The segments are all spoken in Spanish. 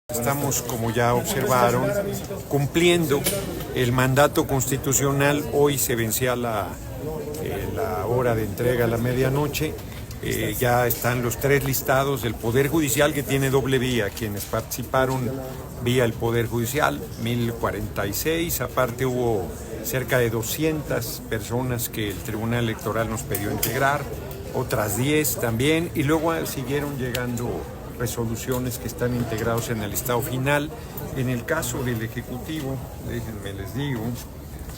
Estamos, como ya observaron, cumpliendo el mandato constitucional. Hoy se vencía la hora de entrega a la medianoche. Ya están los 3 listados del Poder Judicial, que tiene doble vía. Quienes participaron vía el Poder Judicial, 1046. Aparte hubo cerca de 200 personas que el Tribunal Electoral nos pidió integrar, otras 10 también, y luego siguieron llegando resoluciones que están integrados en el listado final. En el caso del Ejecutivo, déjenme les digo,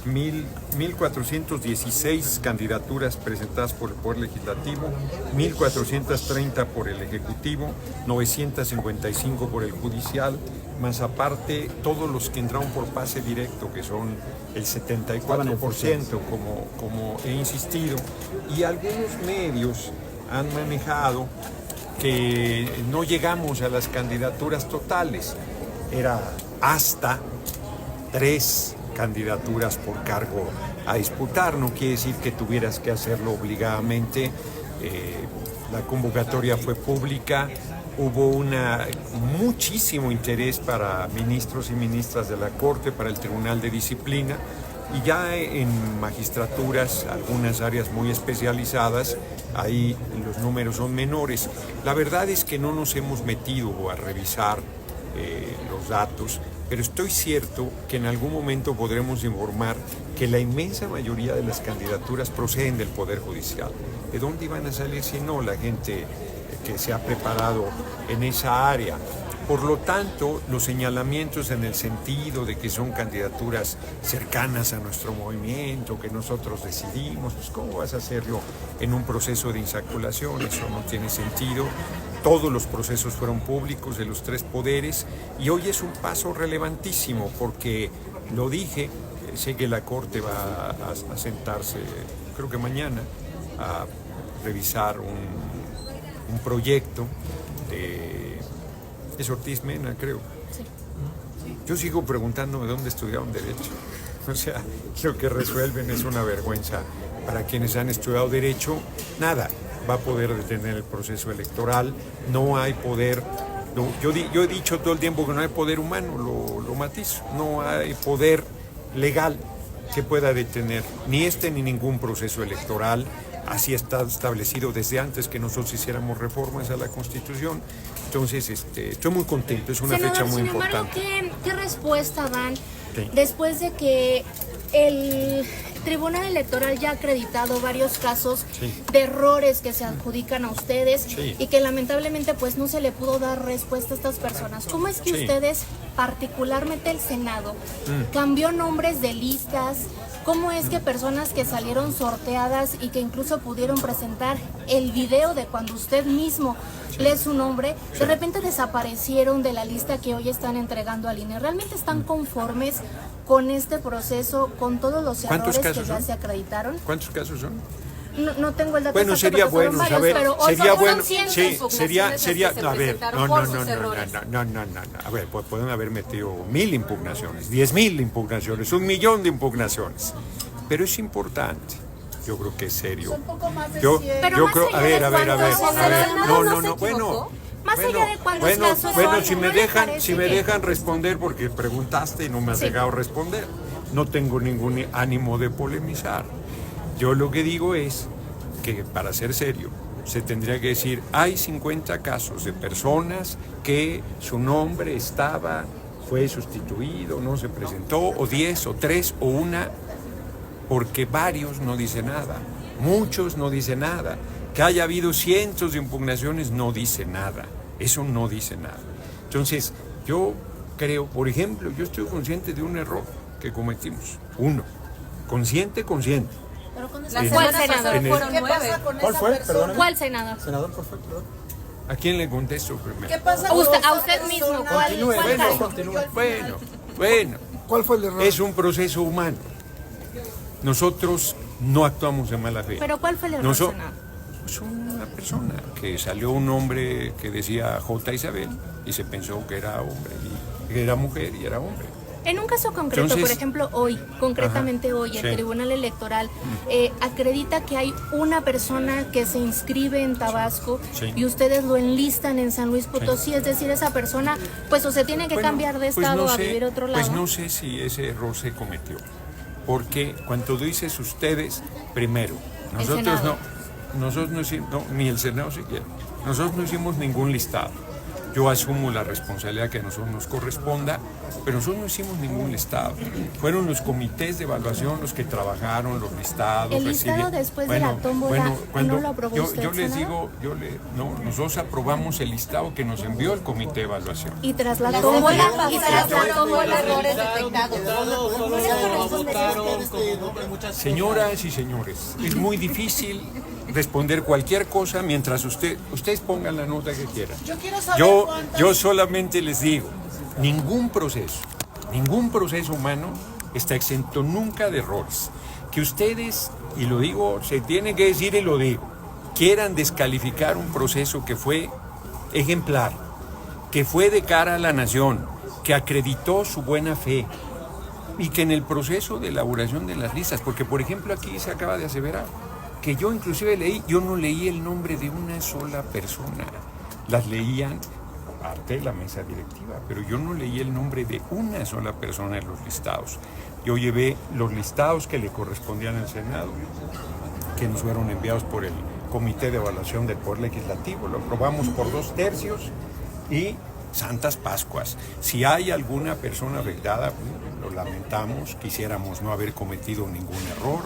1,416 candidaturas presentadas por el Poder Legislativo, 1,430 por el Ejecutivo, 955 por el Judicial, más aparte todos los que entraron por pase directo, que son el 74%, como he insistido, y algunos medios han manejado que no llegamos a las candidaturas totales. Era hasta 3 candidaturas por cargo a disputar. No quiere decir que tuvieras que hacerlo obligadamente. La convocatoria fue pública. Hubo muchísimo interés para ministros y ministras de la Corte, para el Tribunal de Disciplina, y ya en magistraturas, algunas áreas muy especializadas, ahí los números son menores. La verdad es que no nos hemos metido a revisar los datos, pero estoy cierto que en algún momento podremos informar que la inmensa mayoría de las candidaturas proceden del Poder Judicial. ¿De dónde iban a salir si no la gente que se ha preparado en esa área? Por lo tanto, los señalamientos en el sentido de que son candidaturas cercanas a nuestro movimiento, que nosotros decidimos, pues ¿cómo vas a hacerlo en un proceso de insaculación? Eso no tiene sentido. Todos los procesos fueron públicos de los 3 poderes, y hoy es un paso relevantísimo porque, lo dije, sé que la Corte va a sentarse, creo que mañana, a revisar un proyecto es Ortiz Mena, creo. Sí. Yo sigo preguntándome dónde estudiaron Derecho. O sea, lo que resuelven es una vergüenza para quienes han estudiado Derecho. Nada va a poder detener el proceso electoral. No hay poder. Yo he dicho todo el tiempo que no hay poder humano, lo matizo. No hay poder legal que pueda detener ni ni ningún proceso electoral. Así está establecido desde antes que nosotros hiciéramos reformas a la Constitución. Entonces, estoy muy contento, es una fecha muy importante. ¿Qué respuesta dan Sí. después de que el Tribunal Electoral ya ha acreditado varios casos de errores que se adjudican a ustedes y que lamentablemente pues no se le pudo dar respuesta a estas personas? ¿Cómo es que ustedes, particularmente el Senado, cambió nombres de listas? ¿Cómo es que personas que salieron sorteadas y que incluso pudieron presentar el video de cuando usted mismo lee su nombre, de repente desaparecieron de la lista que hoy están entregando al INE? ¿Realmente están conformes con este proceso, con todos los errores que ya se acreditaron? ¿Cuántos casos son? No tengo el dato. Bueno, exacto, sería pero fueron bueno varios, saber, pero hoy sería son bueno, cientos. sí, sería, que se a ver, presentaron por sus errores. no, a ver, pues pueden haber metido 1,000 impugnaciones, 10,000 impugnaciones, 1,000,000 de impugnaciones, pero es importante, yo creo que es serio. Un poco más de Yo 100. Pero más creo, allá a ver, de no, bueno. Más allá de cuántos Bueno, casos son, si ¿no me le dejan, parece si me que- dejan responder, porque preguntaste y no me has dejado responder, no tengo ningún ánimo de polemizar. Yo lo que digo es que, para ser serio, se tendría que decir, hay 50 casos de personas que su nombre fue sustituido, no se presentó, o 10, o 3, o 1, porque varios no dicen nada, muchos no dicen nada. Que haya habido cientos de impugnaciones no dice nada, eso no dice nada. Entonces, yo creo, por ejemplo, yo estoy consciente de un error que cometimos, consciente. Pero con La esa semana semana pasada pasada fueron ¿Qué 9. ¿Cuál fue? Perdóname. ¿Cuál senador? Senador, ¿cuál fue? Perdón. ¿A quién le contesto primero? ¿Qué pasa A con usted, esa a usted mismo. persona? Continúe, ¿Cuál bueno, caso? continúe. Bueno, ¿Cuál fue el error? es un proceso humano. Nosotros no actuamos de mala fe. ¿Pero cuál fue el error, senador? Es una persona que salió un hombre que decía J. Isabel y se pensó que era hombre, y que era mujer y era hombre. En un caso concreto, Entonces, por ejemplo, hoy, concretamente ajá, hoy, el sí. Tribunal Electoral acredita que hay una persona que se inscribe en Tabasco Sí. y ustedes lo enlistan en San Luis Potosí, es decir, esa persona pues o se tiene que Bueno, cambiar de pues estado no a sé, vivir a otro lado. Pues no sé si ese error se cometió, porque cuando dices ustedes, primero, nosotros Senado. no hicimos, no, ni el Senado siquiera, nosotros no hicimos ningún listado. Yo asumo la responsabilidad que a nosotros nos corresponda, pero nosotros no hicimos ningún listado. Fueron los comités de evaluación los que trabajaron los listados. El listado después de la tómbola, cuando ¿no lo aprobó usted, yo les senador? digo, nosotros aprobamos el listado que nos envió el comité de evaluación. Y tras la La tómbola, tómbola y tras la pasada tómbola, errores detectados. ¿No les correspondería a ustedes? Señoras y señores, es muy difícil responder cualquier cosa mientras ustedes pongan la nota que quieran. Yo solamente les digo, ningún proceso humano está exento nunca de errores. Que ustedes, y lo digo, se tiene que decir y lo digo, quieran descalificar un proceso que fue ejemplar, que fue de cara a la nación, que acreditó su buena fe, y que en el proceso de elaboración de las listas, porque por ejemplo aquí se acaba de aseverar que yo inclusive yo no leí el nombre de una sola persona, las leían parte de la mesa directiva, pero yo no leí el nombre de una sola persona en los listados. Yo llevé los listados que le correspondían al Senado, que nos fueron enviados por el Comité de Evaluación del Poder Legislativo, lo aprobamos por 2/3 y Santas Pascuas. Si hay alguna persona afectada, lo lamentamos, quisiéramos no haber cometido ningún error.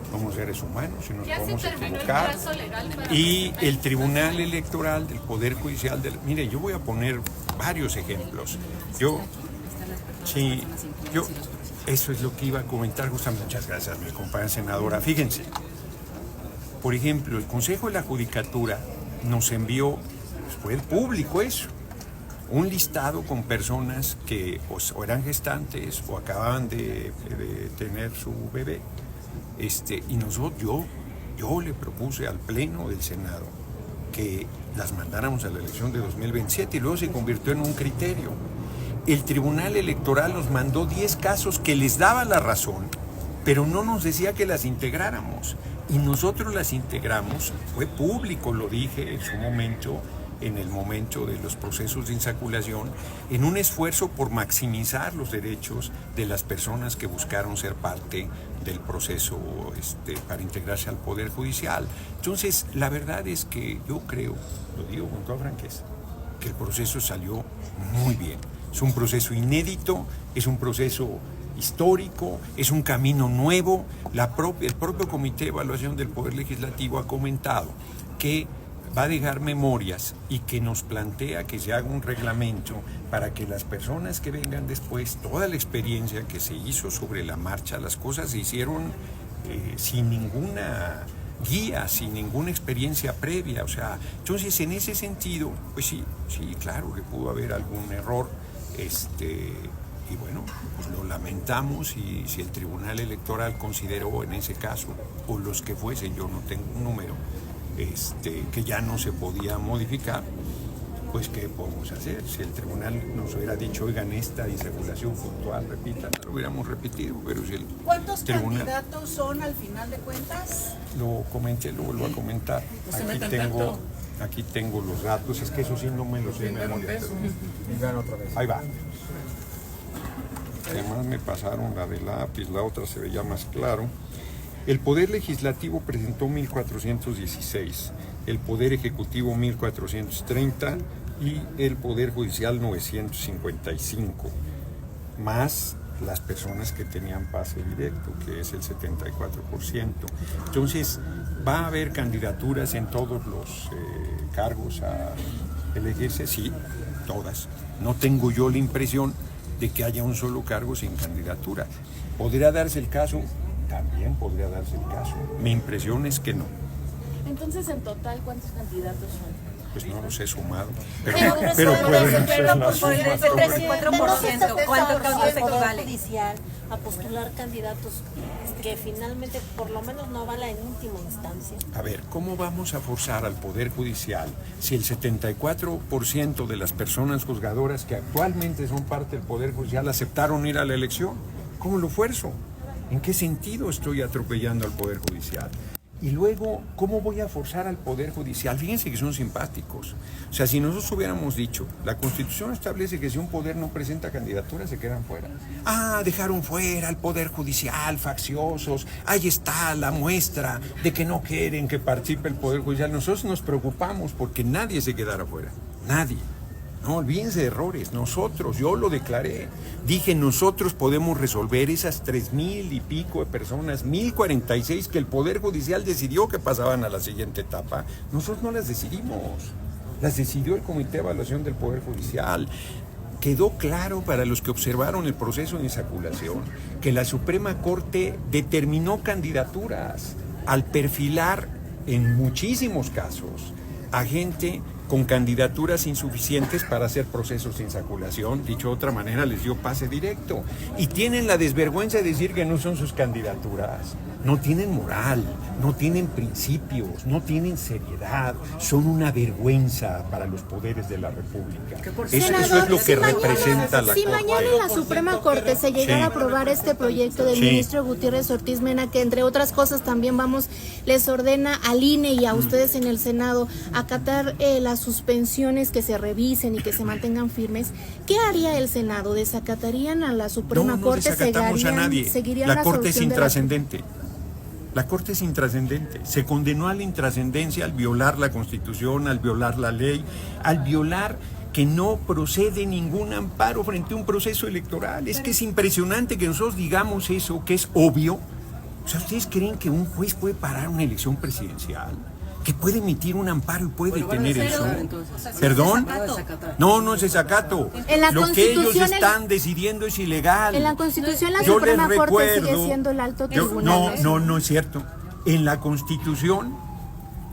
Somos seres humanos y nos podemos equivocar. Y el Tribunal Electoral del Poder Judicial, mire, yo voy a poner varios ejemplos. Eso es lo que iba a comentar justamente. Muchas gracias, mi compañera senadora. Fíjense, por ejemplo, el Consejo de la Judicatura nos envió, fue público eso, un listado con personas que o eran gestantes o acababan de tener su bebé. Y yo le propuse al Pleno del Senado que las mandáramos a la elección de 2027 y luego se convirtió en un criterio. El Tribunal Electoral nos mandó 10 casos que les daba la razón, pero no nos decía que las integráramos. Y nosotros las integramos, fue público, lo dije en su momento, en el momento de los procesos de insaculación, en un esfuerzo por maximizar los derechos de las personas que buscaron ser parte del proceso para integrarse al Poder Judicial. Entonces, la verdad es que yo creo, lo digo con toda franqueza, que el proceso salió muy bien. Es un proceso inédito, es un proceso histórico, es un camino nuevo. El propio Comité de Evaluación del Poder Legislativo ha comentado que va a dejar memorias y que nos plantea que se haga un reglamento para que las personas que vengan después, toda la experiencia que se hizo sobre la marcha, las cosas se hicieron sin ninguna guía, sin ninguna experiencia previa. O sea, entonces en ese sentido, pues sí, claro que pudo haber algún error, y bueno, pues lo lamentamos, y si el Tribunal Electoral consideró en ese caso, o los que fuesen, yo no tengo un número, que ya no se podía modificar, pues ¿qué podemos hacer? Si el tribunal nos hubiera dicho, oigan, esta insaculación puntual, repitan, lo hubiéramos repetido, pero si el ¿Cuántos tribunal... candidatos son al final de cuentas? Lo comenté, lo vuelvo a comentar. Aquí tengo los datos, es que eso sí no me los sé de memoria. Ahí va. Además me pasaron la de lápiz, la otra se veía más claro. El Poder Legislativo presentó 1,416, el Poder Ejecutivo 1,430 y el Poder Judicial 955, más las personas que tenían pase directo, que es el 74%. Entonces, ¿va a haber candidaturas en todos los cargos a elegirse? Sí, todas. No tengo yo la impresión de que haya un solo cargo sin candidatura. ¿Podría darse el caso? También podría darse el caso. Mi impresión es que no. Entonces, en total, ¿cuántos candidatos son? Pues no los he sumado. Pero Pero pueden ser la por el suma. 34%, ¿cuánto el causa Poder equivale? Judicial a postular candidatos que finalmente por lo menos no van en última instancia? A ver, ¿cómo vamos a forzar al Poder Judicial si el 74% de las personas juzgadoras que actualmente son parte del Poder Judicial aceptaron ir a la elección? ¿Cómo lo fuerzo? ¿En qué sentido estoy atropellando al Poder Judicial? Y luego, ¿cómo voy a forzar al Poder Judicial? Fíjense que son simpáticos. O sea, si nosotros hubiéramos dicho, la Constitución establece que si un poder no presenta candidaturas, se quedan fuera. Ah, dejaron fuera al Poder Judicial, facciosos. Ahí está la muestra de que no quieren que participe el Poder Judicial. Nosotros nos preocupamos porque nadie se quedara fuera. Nadie. No, olvídense de errores. Nosotros, yo lo declaré. Dije, nosotros podemos resolver esas 3,000 y pico de personas, 1,046 que el Poder Judicial decidió que pasaban a la siguiente etapa. Nosotros no las decidimos. Las decidió el Comité de Evaluación del Poder Judicial. Quedó claro para los que observaron el proceso de insaculación que la Suprema Corte determinó candidaturas al perfilar en muchísimos casos a gente con candidaturas insuficientes para hacer procesos de insaculación. Dicho de otra manera, les dio pase directo. Y tienen la desvergüenza de decir que no son sus candidaturas. No tienen moral, no tienen principios, no tienen seriedad. Son una vergüenza para los poderes de la República. Eso es lo que representa la Corte. Si mañana en la Suprema Corte se llegara a aprobar este proyecto del ministro Gutiérrez Ortiz Mena, que entre otras cosas también les ordena al INE y a ustedes en el Senado acatar las suspensiones, que se revisen y que se mantengan firmes, ¿qué haría el Senado? ¿Desacatarían a la Suprema Corte? No desacatamos a nadie. ¿Seguirían La la Corte es solución de intrascendente. La Corte es intrascendente. Se condenó a la intrascendencia al violar la Constitución, al violar la ley, al violar que no procede ningún amparo frente a un proceso electoral. Es que es impresionante que nosotros digamos eso, que es obvio. O sea, ¿ustedes creen que un juez puede parar una elección presidencial? ¿Que puede emitir un amparo y puede detener eso? ¿Perdón? No es desacato. Lo que ellos están decidiendo es ilegal. En la Constitución la Yo Suprema les Corte recuerdo, sigue siendo el alto tribunal. No es cierto. En la Constitución,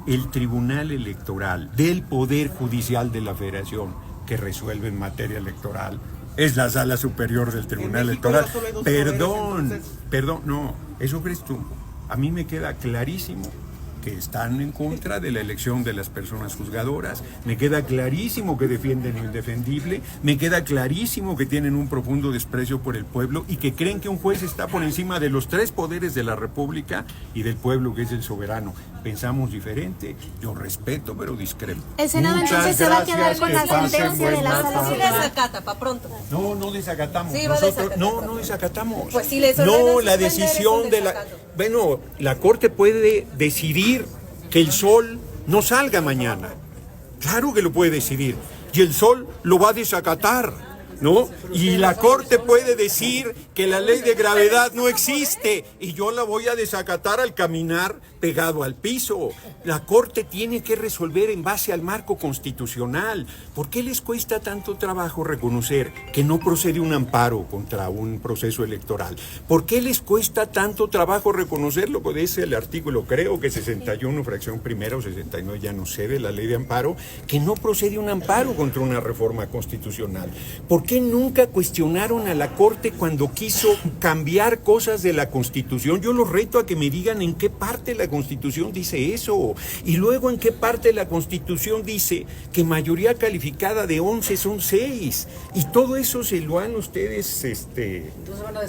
el Tribunal Electoral del Poder Judicial de la Federación, que resuelve en materia electoral, es la Sala Superior del Tribunal Electoral. Perdón, no, eso crees tú. A mí me queda clarísimo que están en contra de la elección de las personas juzgadoras, me queda clarísimo que defienden lo indefendible, me queda clarísimo que tienen un profundo desprecio por el pueblo y que creen que un juez está por encima de los 3 poderes de la República y del pueblo, que es el soberano. Pensamos diferente, yo respeto pero discrepo. El Senado entonces se va a quedar con la sentencia de la Sala Sí desacata, para pronto. No desacatamos. Sí, nosotros no desacatamos. Pues si les no, la decisión de la... Bueno, la Corte puede decidir que el sol no salga mañana. Claro que lo puede decidir. Y el sol lo va a desacatar, ¿no? Y la Corte puede decir que la ley de gravedad no existe y yo la voy a desacatar al caminar pegado al piso. La Corte tiene que resolver en base al marco constitucional. ¿Por qué les cuesta tanto trabajo reconocer que no procede un amparo contra un proceso electoral? ¿Por qué les cuesta tanto trabajo reconocer lo que dice el artículo, creo que 61, fracción primera o 69, ya no sé, de la ley de amparo, que no procede un amparo contra una reforma constitucional? ¿Por qué nunca cuestionaron a la Corte cuando quiso cambiar cosas de la Constitución? Yo los reto a que me digan en qué parte la Constitución dice eso, y luego en qué parte la Constitución dice que mayoría calificada de 11 son 6, y todo eso se lo han ustedes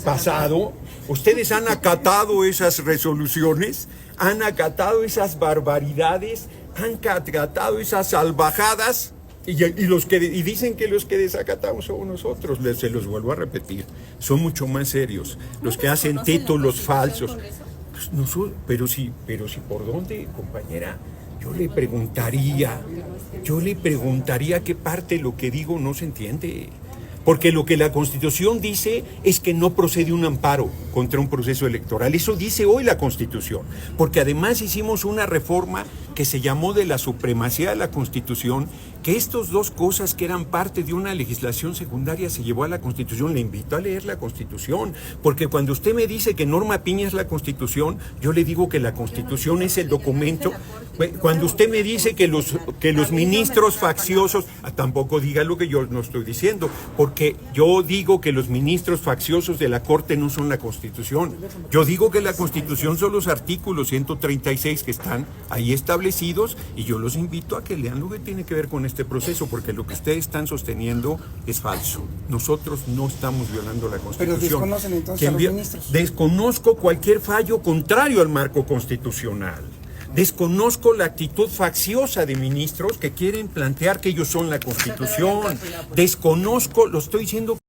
pasado. Ustedes han acatado esas resoluciones, han acatado esas barbaridades, han acatado esas salvajadas. Y dicen que los que desacatamos somos nosotros. Se los vuelvo a repetir, son mucho más serios los que hacen títulos falsos. Pero sí, ¿por dónde, compañera? Yo le preguntaría qué parte de lo que digo no se entiende. Porque lo que la Constitución dice es que no procede un amparo contra un proceso electoral. Eso dice hoy la Constitución. Porque además hicimos una reforma que se llamó de la supremacía de la Constitución, que estas dos cosas que eran parte de una legislación secundaria se llevó a la Constitución. Le invito a leer la Constitución, porque cuando usted me dice que Norma Piña es la Constitución, yo le digo que la Constitución es el documento Cuando usted me dice que los ministros facciosos, tampoco diga lo que yo no estoy diciendo, porque yo digo que los ministros facciosos de la Corte no son la Constitución. Yo digo que la Constitución son los artículos 136 que están ahí establecidos, y yo los invito a que lean lo que tiene que ver con este proceso, porque lo que ustedes están sosteniendo es falso. Nosotros no estamos violando la Constitución. Pero desconocen entonces a los ministros. Desconozco cualquier fallo contrario al marco constitucional. Desconozco la actitud facciosa de ministros que quieren plantear que ellos son la Constitución. Desconozco, lo estoy diciendo